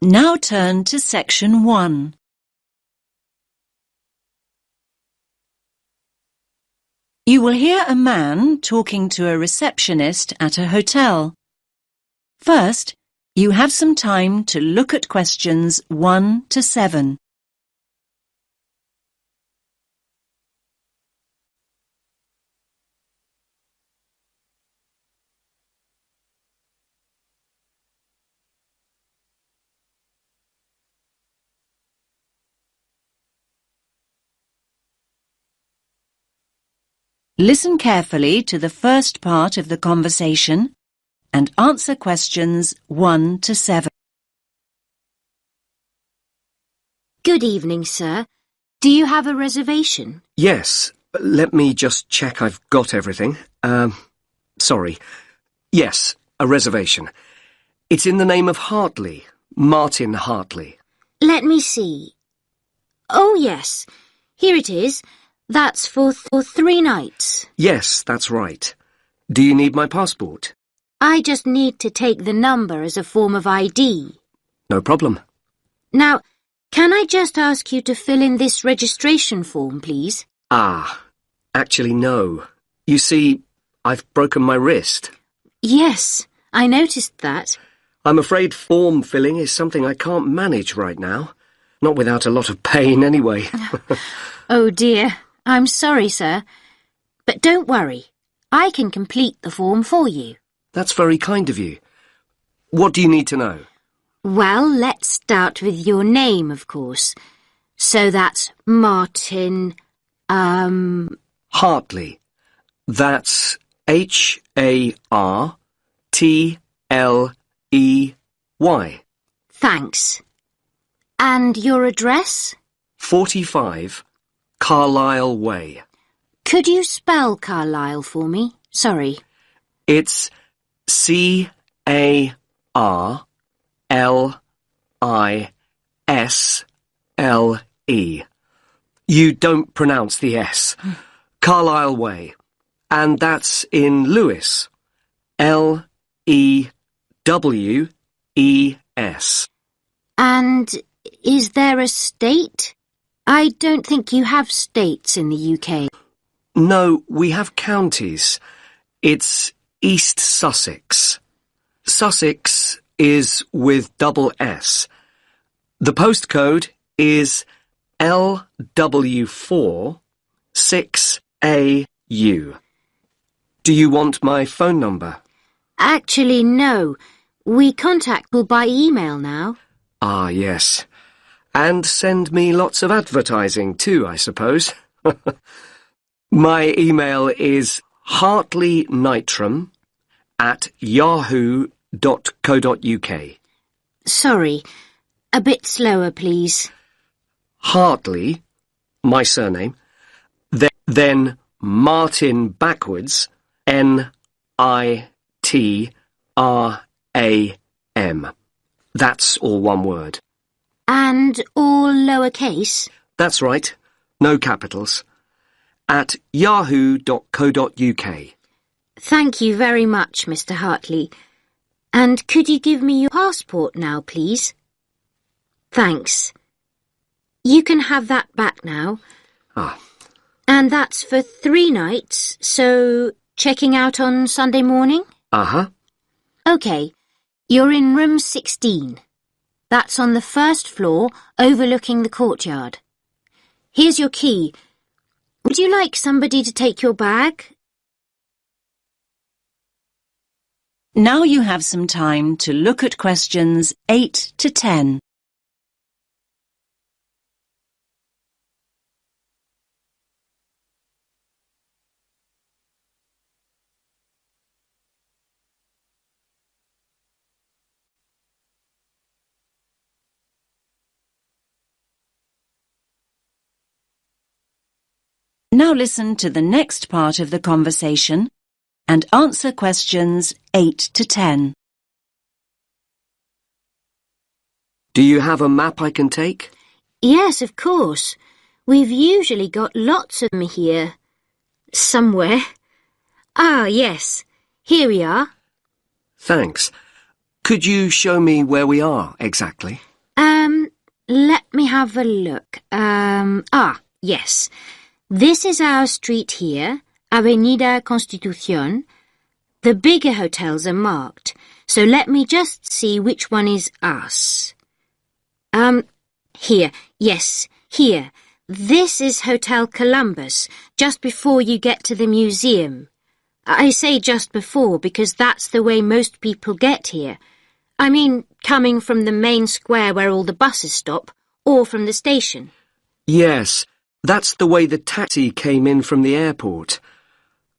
Now turn to section 1. You will hear a man talking to a receptionist at a hotel. First, you have some time to look at questions 1 to 7. Listen carefully to the first part of the conversation and answer questions 1 to 7. Good evening, sir. Do you have a reservation? Yes, let me just check I've got everything. Sorry. Yes, a reservation. It's in the name of Hartley, Martin Hartley. Let me see. Oh, yes. Here it is. That's for 3 nights. Yes, that's right. Do you need my passport? I just need to take the number as a form of ID. No problem. Now, can I just ask you to fill in this registration form, please? Actually, no. You see, I've broken my wrist. Yes, I noticed that. I'm afraid form filling is something I can't manage right now. Not without a lot of pain, anyway. Oh, dear. I'm sorry, sir. But don't worry. I can complete the form for you. That's very kind of you. What do you need to know? Well, let's start with your name, of course. So that's Martin, Hartley. That's Hartley. Thanks. And your address? 45 Carlisle Way. Could you spell Carlisle for me? Sorry. It's Carlisle. You don't pronounce the S. Carlisle Way. And that's in Lewes. Lewes. And is there a state? I don't think you have states in the UK. No, we have counties. It's East Sussex. Sussex is with double S. The postcode is LW4 6AU. Do you want my phone number? Actually, no. We contact people by email now. Ah, yes. And send me lots of advertising too, I suppose. My email is hartleynitram@yahoo.co.uk. Sorry. A bit slower, please. Hartley, my surname, then Martin backwards, NITRAM. That's all one word. And all lowercase? That's right. No capitals. At yahoo.co.uk. Thank you very much, Mr. Hartley. And could you give me your passport now, please? Thanks. You can have that back now. And that's for 3 nights, so checking out on Sunday morning? OK. You're in room 16. That's on the first floor, overlooking the courtyard. Here's your key. Would you like somebody to take your bag? Now you have some time to look at questions 8 to 10. Now listen to the next part of the conversation and answer questions 8 to 10. Do you have a map I can take? Yes, of course. We've usually got lots of them here. Somewhere. Ah, yes. Here we are. Thanks. Could you show me where we are exactly? let me have a look. Yes. This is our street here, Avenida Constitución. The bigger hotels are marked, so let me just see which one is us. Here. Yes, here. This is Hotel Columbus, just before you get to the museum. I say just before because that's the way most people get here. I mean, coming from the main square where all the buses stop, or from the station. Yes, that's the way the taxi came in from the airport.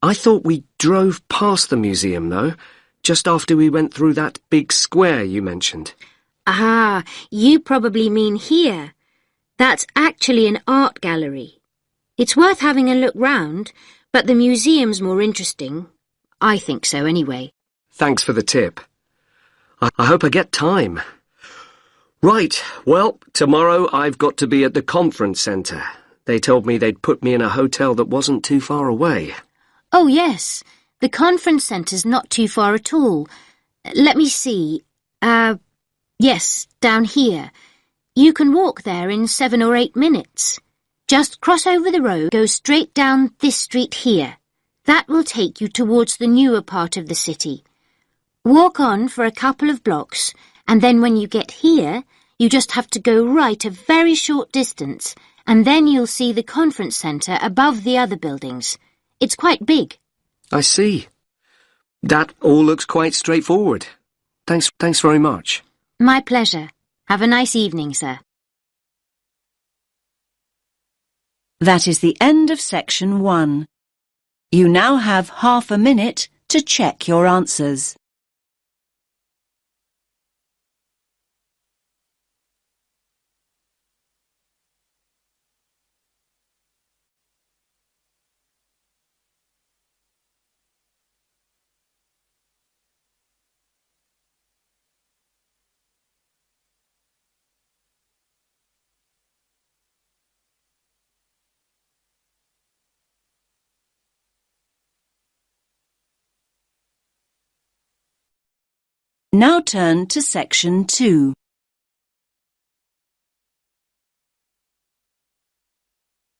I thought we drove past the museum, though, just after we went through that big square you mentioned. Ah, you probably mean here. That's actually an art gallery. It's worth having a look round, but the museum's more interesting. I think so anyway. Thanks for the tip. I hope I get time. Right, well, tomorrow I've got to be at the conference centre. They told me they'd put me in a hotel that wasn't too far away. Oh, yes. The conference centre's not too far at all. Let me see. Yes, down here. You can walk there in 7 or 8 minutes. Just cross over the road, go straight down this street here. That will take you towards the newer part of the city. Walk on for a couple of blocks, and then when you get here, you just have to go right a very short distance, and then you'll see the conference centre above the other buildings. It's quite big. I see. That all looks quite straightforward. Thanks very much. My pleasure. Have a nice evening, sir. That is the end of section 1. You now have half a minute to check your answers. Now turn to section 2.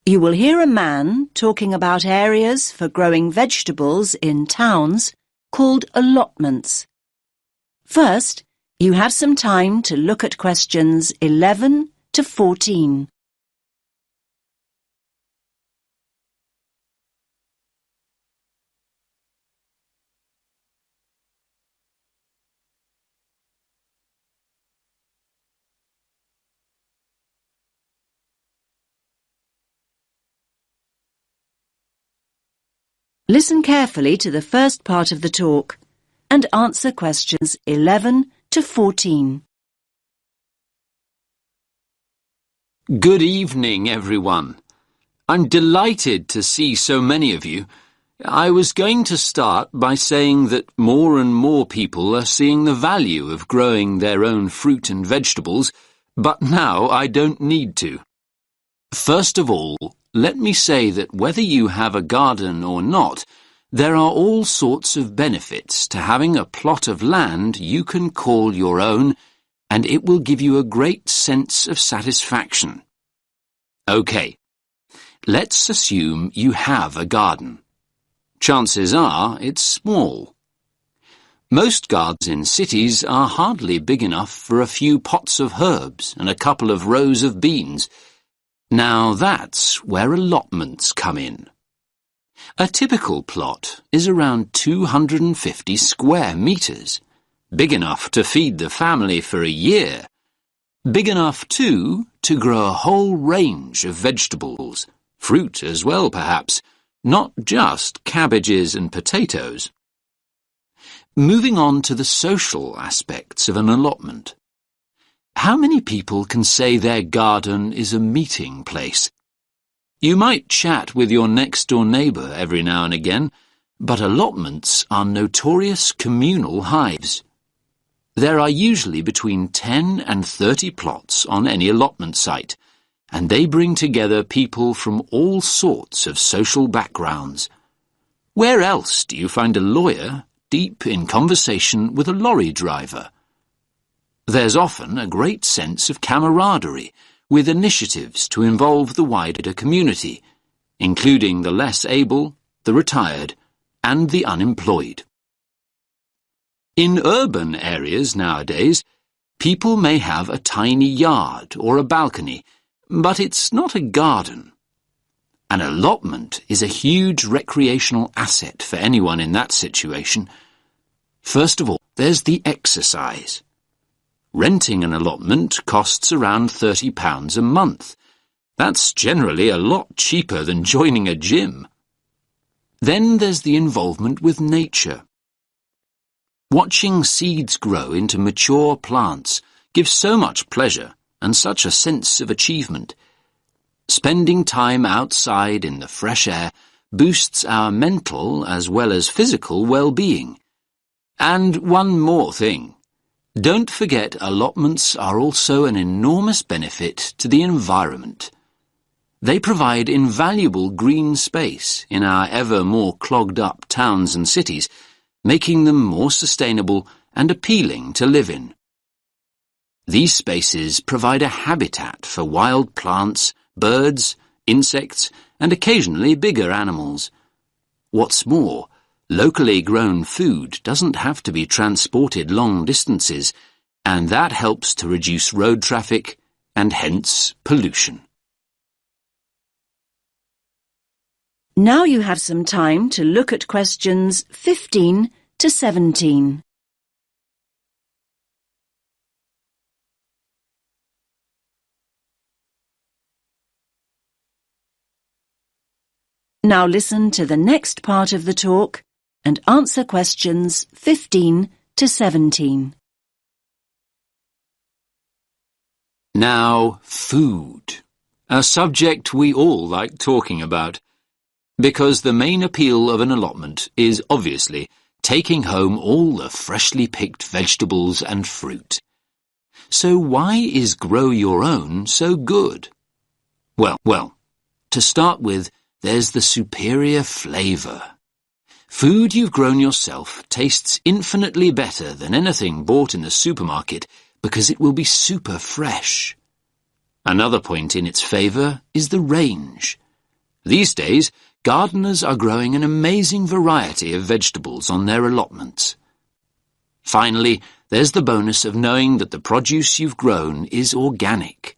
You will hear a man talking about areas for growing vegetables in towns called allotments. First, you have some time to look at questions 11 to 14. Listen carefully to the first part of the talk and answer questions 11 to 14. Good evening, everyone. I'm delighted to see so many of you. I was going to start by saying that more and more people are seeing the value of growing their own fruit and vegetables, but now I don't need to. First of all, let me say that whether you have a garden or not, there are all sorts of benefits to having a plot of land you can call your own, and it will give you a great sense of satisfaction. OK, let's assume you have a garden. Chances are it's small. Most gardens in cities are hardly big enough for a few pots of herbs and a couple of rows of beans. Now that's where allotments come in. A typical plot is around 250 square metres, big enough to feed the family for a year. Big enough, too, to grow a whole range of vegetables, fruit as well perhaps, not just cabbages and potatoes. Moving on to the social aspects of an allotment. How many people can say their garden is a meeting place? You might chat with your next-door neighbour every now and again, but allotments are notorious communal hives. There are usually between 10 and 30 plots on any allotment site, and they bring together people from all sorts of social backgrounds. Where else do you find a lawyer deep in conversation with a lorry driver? There's often a great sense of camaraderie, with initiatives to involve the wider community, including the less able, the retired, and the unemployed. In urban areas nowadays, people may have a tiny yard or a balcony, but it's not a garden. An allotment is a huge recreational asset for anyone in that situation. First of all, there's the exercise. Renting an allotment costs around £30 a month. That's generally a lot cheaper than joining a gym. Then there's the involvement with nature. Watching seeds grow into mature plants gives so much pleasure and such a sense of achievement. Spending time outside in the fresh air boosts our mental as well as physical well-being. And one more thing. Don't forget allotments are also an enormous benefit to the environment. They provide invaluable green space in our ever more clogged-up towns and cities, making them more sustainable and appealing to live in. These spaces provide a habitat for wild plants, birds, insects, and occasionally bigger animals. What's more, locally grown food doesn't have to be transported long distances, and that helps to reduce road traffic and hence pollution. Now you have some time to look at questions 15 to 17. Now listen to the next part of the talk and answer questions 15 to 17. Now, food. A subject we all like talking about, because the main appeal of an allotment is obviously taking home all the freshly picked vegetables and fruit. So why is Grow Your Own so good? Well, to start with, there's the superior flavour. Food you've grown yourself tastes infinitely better than anything bought in the supermarket because it will be super fresh. Another point in its favour is the range. These days, gardeners are growing an amazing variety of vegetables on their allotments. Finally, there's the bonus of knowing that the produce you've grown is organic.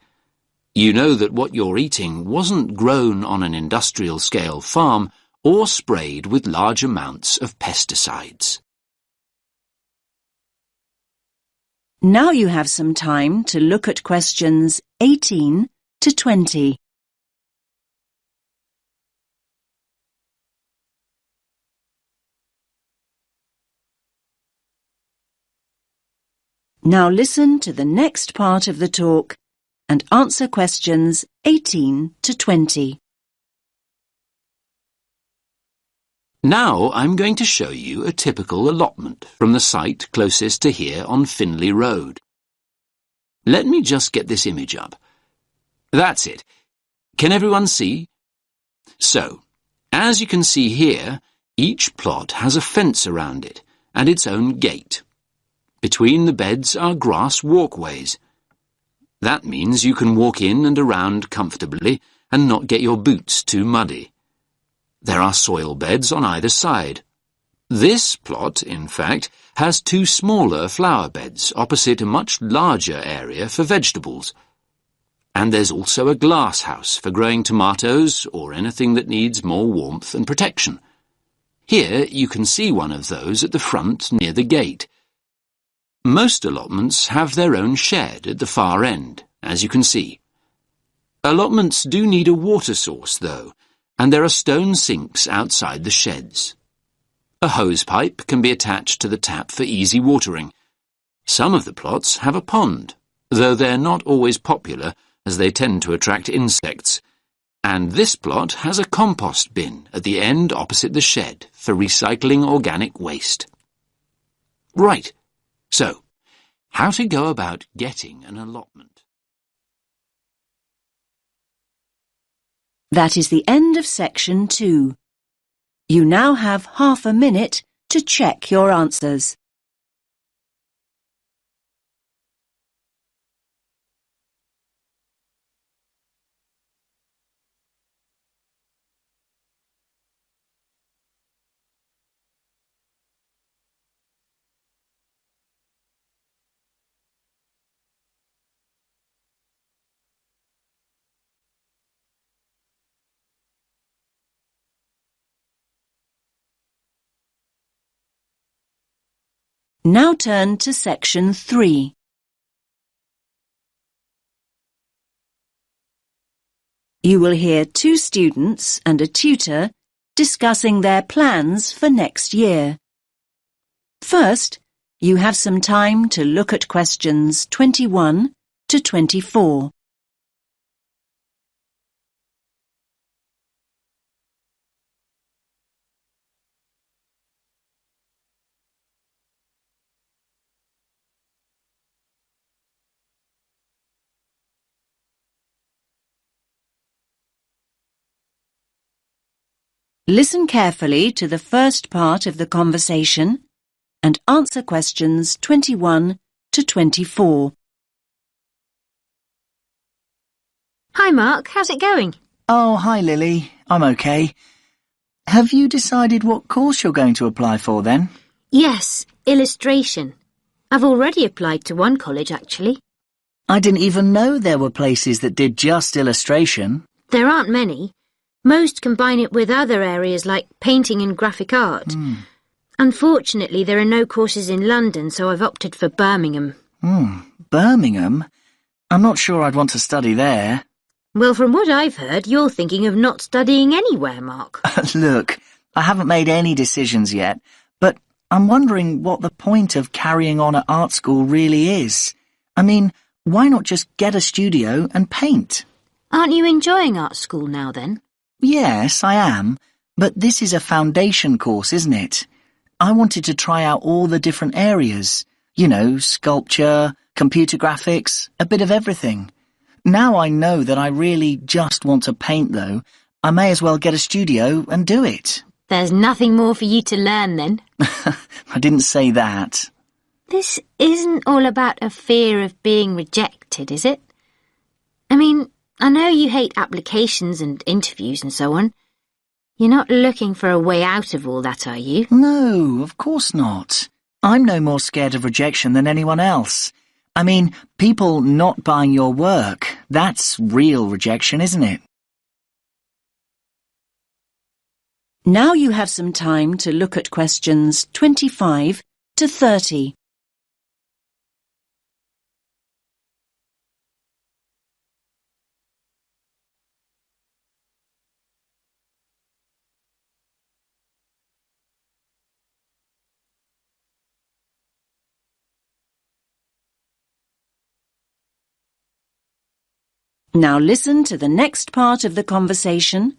You know that what you're eating wasn't grown on an industrial-scale farm or sprayed with large amounts of pesticides. Now you have some time to look at questions 18 to 20. Now listen to the next part of the talk and answer questions 18 to 20. Now I'm going to show you a typical allotment from the site closest to here on Finley Road. Let me just get this image up. That's it. Can everyone see? So, as you can see here, each plot has a fence around it and its own gate. Between the beds are grass walkways. That means you can walk in and around comfortably and not get your boots too muddy. There are soil beds on either side. This plot, in fact, has two smaller flower beds opposite a much larger area for vegetables. And there's also a glass house for growing tomatoes or anything that needs more warmth and protection. Here you can see one of those at the front near the gate. Most allotments have their own shed at the far end, as you can see. Allotments do need a water source, though, and there are stone sinks outside the sheds. A hose pipe can be attached to the tap for easy watering. Some of the plots have a pond, though they're not always popular as they tend to attract insects. And this plot has a compost bin at the end opposite the shed for recycling organic waste. Right. So, how to go about getting an allotment? That is the end of section 2. You now have half a minute to check your answers. Now turn to section 3. You will hear 2 students and a tutor discussing their plans for next year. First, you have some time to look at questions 21 to 24. Listen carefully to the first part of the conversation and answer questions 21 to 24. Hi, Mark. How's it going? Oh, hi, Lily. I'm okay. Have you decided what course you're going to apply for then? Yes, illustration. I've already applied to one college, actually. I didn't even know there were places that did just illustration. There aren't many. Most combine it with other areas like painting and graphic art. Unfortunately, there are no courses in London, so I've opted for Birmingham. Birmingham? I'm not sure I'd want to study there. Well, from what I've heard, you're thinking of not studying anywhere, Mark. Look, I haven't made any decisions yet, but I'm wondering what the point of carrying on at art school really is. I mean, why not just get a studio and paint? Aren't you enjoying art school now, then? Yes, I am, but this is a foundation course, isn't it? I wanted to try out all the different areas. You know, sculpture, computer graphics, a bit of everything. Now I know that I really just want to paint, though. I may as well get a studio and do it. There's nothing more for you to learn, then. I didn't say that. This isn't all about a fear of being rejected, is it? I mean, I know you hate applications and interviews and so on. You're not looking for a way out of all that, are you? No, of course not. I'm no more scared of rejection than anyone else. I mean, people not buying your work, that's real rejection, isn't it? Now you have some time to look at questions 25 to 30. Now listen to the next part of the conversation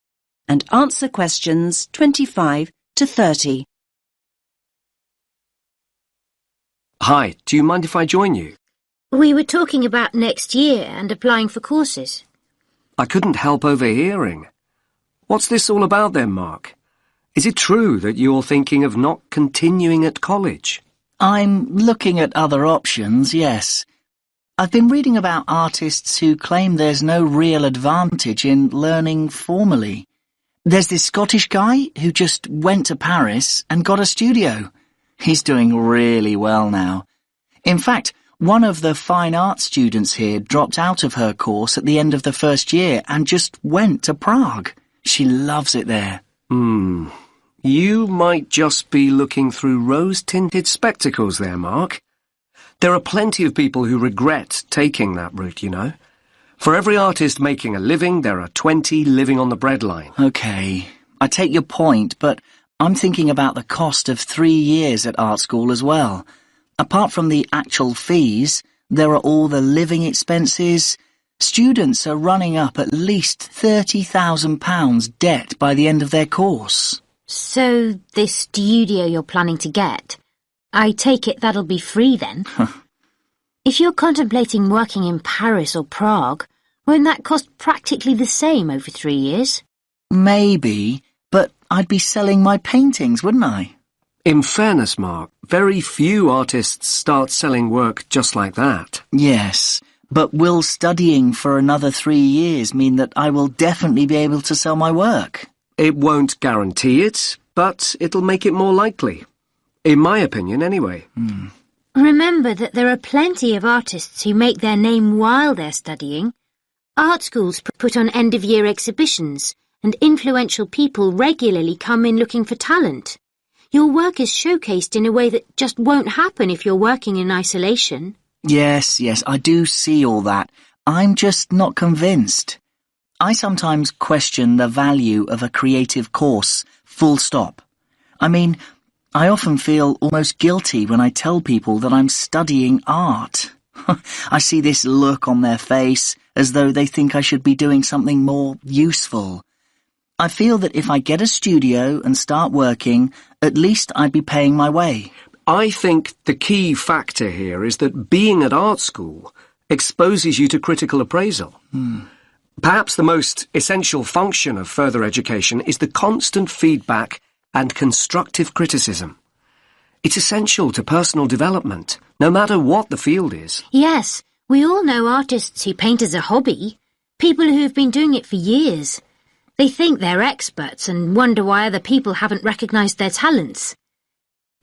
and answer questions 25 to 30. Hi, do you mind if I join you? We were talking about next year and applying for courses. I couldn't help overhearing. What's this all about then, Mark? Is it true that you're thinking of not continuing at college? I'm looking at other options, yes. I've been reading about artists who claim there's no real advantage in learning formally. There's this Scottish guy who just went to Paris and got a studio. He's doing really well now. In fact, one of the fine arts students here dropped out of her course at the end of the first year and just went to Prague. She loves it there. You might just be looking through rose-tinted spectacles there, Mark. There are plenty of people who regret taking that route, you know. For every artist making a living, there are 20 living on the breadline. Okay, I take your point, but I'm thinking about the cost of 3 years at art school as well. Apart from the actual fees, there are all the living expenses. Students are running up at least £30,000 debt by the end of their course. So, this studio you're planning to get, I take it that'll be free then? If you're contemplating working in Paris or Prague, won't that cost practically the same over 3 years? Maybe, but I'd be selling my paintings, wouldn't I? In fairness, Mark, very few artists start selling work just like that. Yes, but will studying for another 3 years mean that I will definitely be able to sell my work? It won't guarantee it, but it'll make it more likely. In my opinion, anyway. Remember that there are plenty of artists who make their name while they're studying. Art schools put on end-of-year exhibitions, and influential people regularly come in looking for talent. Your work is showcased in a way that just won't happen if you're working in isolation. Yes, I do see all that. I'm just not convinced. I sometimes question the value of a creative course, full stop. I mean, I often feel almost guilty when I tell people that I'm studying art. I see this look on their face as though they think I should be doing something more useful. I feel that if I get a studio and start working, at least I'd be paying my way. I think the key factor here is that being at art school exposes you to critical appraisal. Perhaps the most essential function of further education is the constant feedback and constructive criticism. It's essential to personal development, no matter what the field is. Yes, we all know artists who paint as a hobby, people who've been doing it for years. They think they're experts and wonder why other people haven't recognised their talents.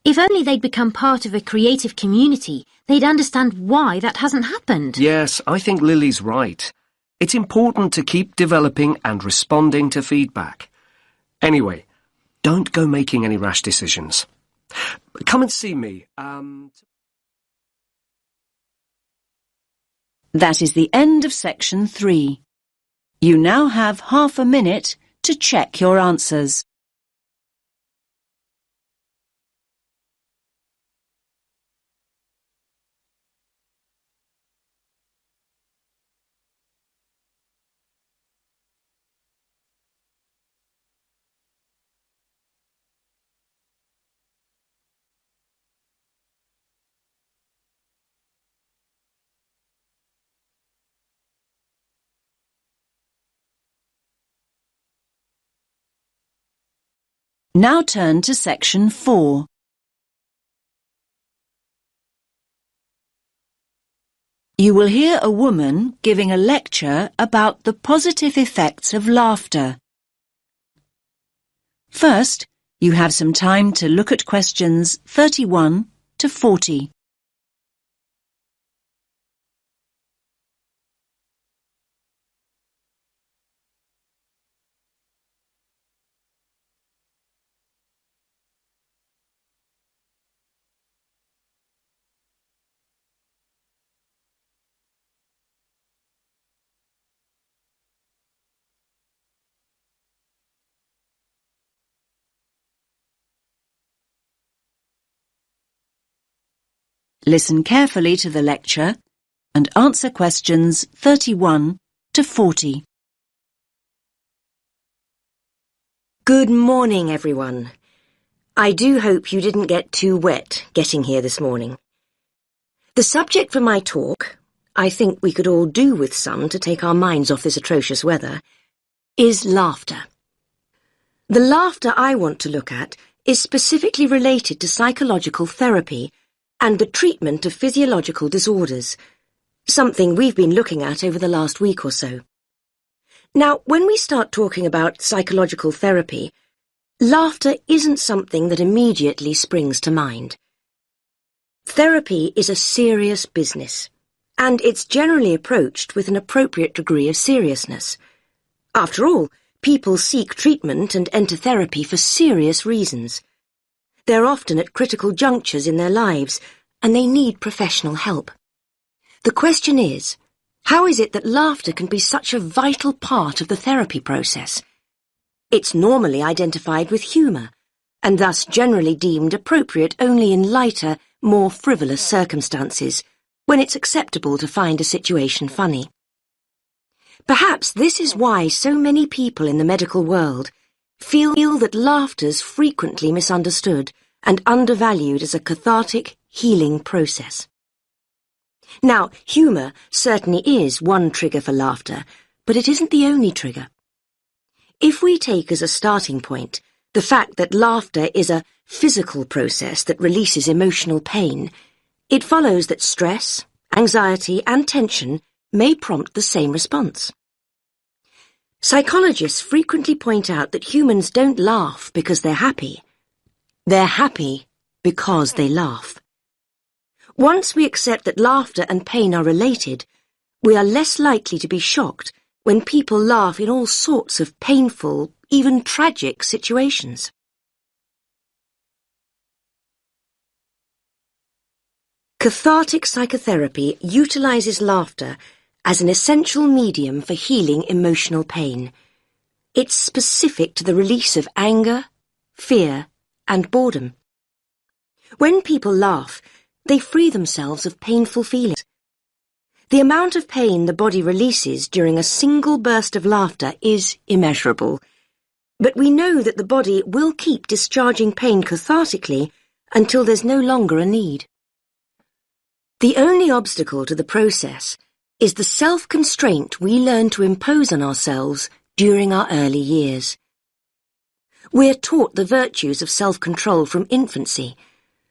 If only they'd become part of a creative community, they'd understand why that hasn't happened. Yes, I think Lily's right. It's important to keep developing and responding to feedback. Anyway, don't go making any rash decisions. Come and see me. That is the end of section 3. You now have half a minute to check your answers. Now turn to section 4. You will hear a woman giving a lecture about the positive effects of laughter. First, you have some time to look at questions 31 to 40. Listen carefully to the lecture and answer questions 31 to 40. Good morning, everyone. I do hope you didn't get too wet getting here this morning. The subject for my talk, I think we could all do with some to take our minds off this atrocious weather, is laughter. The laughter I want to look at is specifically related to psychological therapy and the treatment of physiological disorders, something we've been looking at over the last week or so. Now, when we start talking about psychological therapy, laughter isn't something that immediately springs to mind. Therapy is a serious business, and it's generally approached with an appropriate degree of seriousness. After all, people seek treatment and enter therapy for serious reasons. They're often at critical junctures in their lives, and they need professional help. The question is, how is it that laughter can be such a vital part of the therapy process? It's normally identified with humour, and thus generally deemed appropriate only in lighter, more frivolous circumstances, when it's acceptable to find a situation funny. Perhaps this is why so many people in the medical world feel that laughter's frequently misunderstood and undervalued as a cathartic, healing process. Now, humour certainly is one trigger for laughter, but it isn't the only trigger. If we take as a starting point the fact that laughter is a physical process that releases emotional pain, it follows that stress, anxiety and tension may prompt the same response. Psychologists frequently point out that humans don't laugh because they're happy. They're happy because they laugh. Once we accept that laughter and pain are related, we are less likely to be shocked when people laugh in all sorts of painful, even tragic situations. Cathartic psychotherapy utilizes laughter as an essential medium for healing emotional pain. It's specific to the release of anger, fear, and boredom. When people laugh, they free themselves of painful feelings. The amount of pain the body releases during a single burst of laughter is immeasurable, but we know that the body will keep discharging pain cathartically until there's no longer a need. The only obstacle to the process is the self-constraint we learn to impose on ourselves during our early years. We're taught the virtues of self-control from infancy,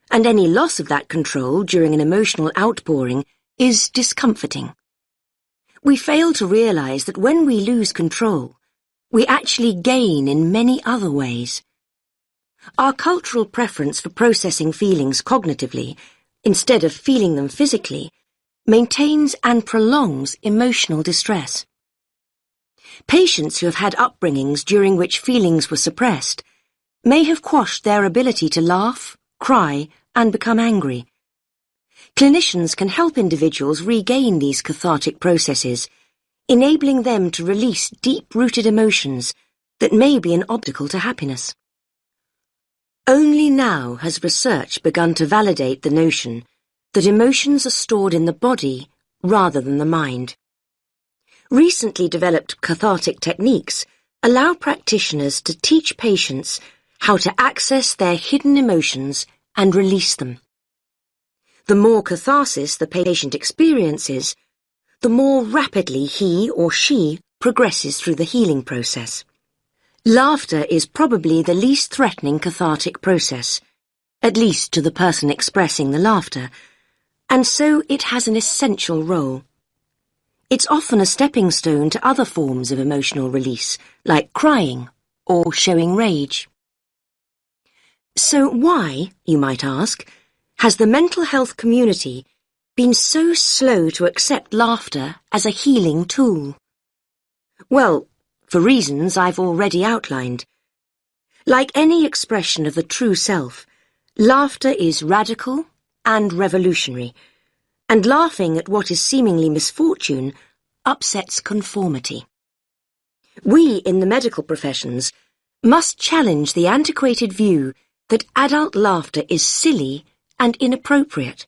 and any loss of that control during an emotional outpouring is discomforting. We fail to realize that when we lose control, we actually gain in many other ways. Our cultural preference for processing feelings cognitively, instead of feeling them physically, maintains and prolongs emotional distress. Patients who have had upbringings during which feelings were suppressed may have quashed their ability to laugh, cry, and become angry. Clinicians can help individuals regain these cathartic processes, enabling them to release deep-rooted emotions that may be an obstacle to happiness. Only now has research begun to validate the notion that emotions are stored in the body rather than the mind. Recently developed cathartic techniques allow practitioners to teach patients how to access their hidden emotions and release them. The more catharsis the patient experiences, the more rapidly he or she progresses through the healing process. Laughter is probably the least threatening cathartic process, at least to the person expressing the laughter, and so it has an essential role. It's often a stepping stone to other forms of emotional release, like crying or showing rage. So why, you might ask, has the mental health community been so slow to accept laughter as a healing tool? Well, for reasons I've already outlined. Like any expression of the true self, laughter is radical and revolutionary, and laughing at what is seemingly misfortune upsets conformity. We in the medical professions must challenge the antiquated view that adult laughter is silly and inappropriate.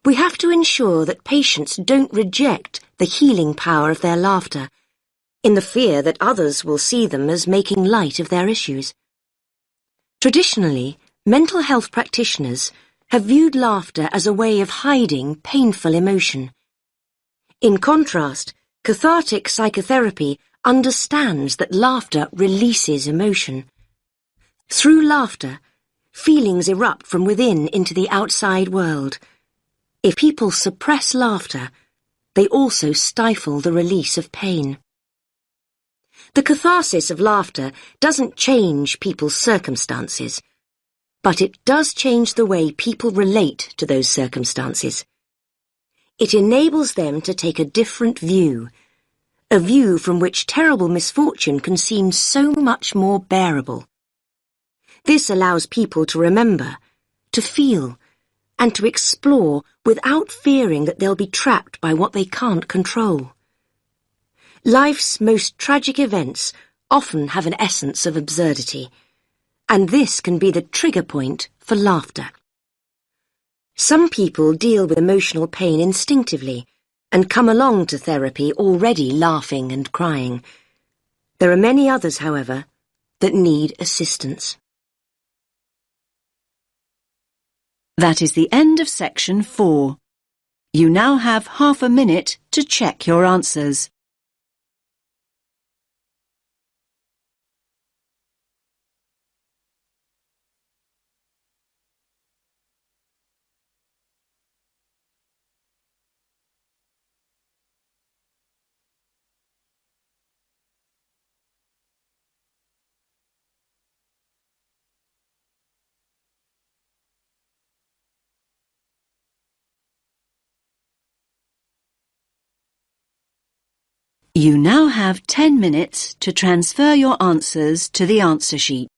We have to ensure that patients don't reject the healing power of their laughter, in the fear that others will see them as making light of their issues. Traditionally, mental health practitioners have viewed laughter as a way of hiding painful emotion. In contrast, cathartic psychotherapy understands that laughter releases emotion. Through laughter, feelings erupt from within into the outside world. If people suppress laughter, they also stifle the release of pain. The catharsis of laughter doesn't change people's circumstances, but it does change the way people relate to those circumstances. It enables them to take a different view, a view from which terrible misfortune can seem so much more bearable. This allows people to remember, to feel, and to explore without fearing that they'll be trapped by what they can't control. Life's most tragic events often have an essence of absurdity, and this can be the trigger point for laughter. Some people deal with emotional pain instinctively and come along to therapy already laughing and crying. There are many others, however, that need assistance. That is the end of section 4. You now have half a minute to check your answers. You now have 10 minutes to transfer your answers to the answer sheet.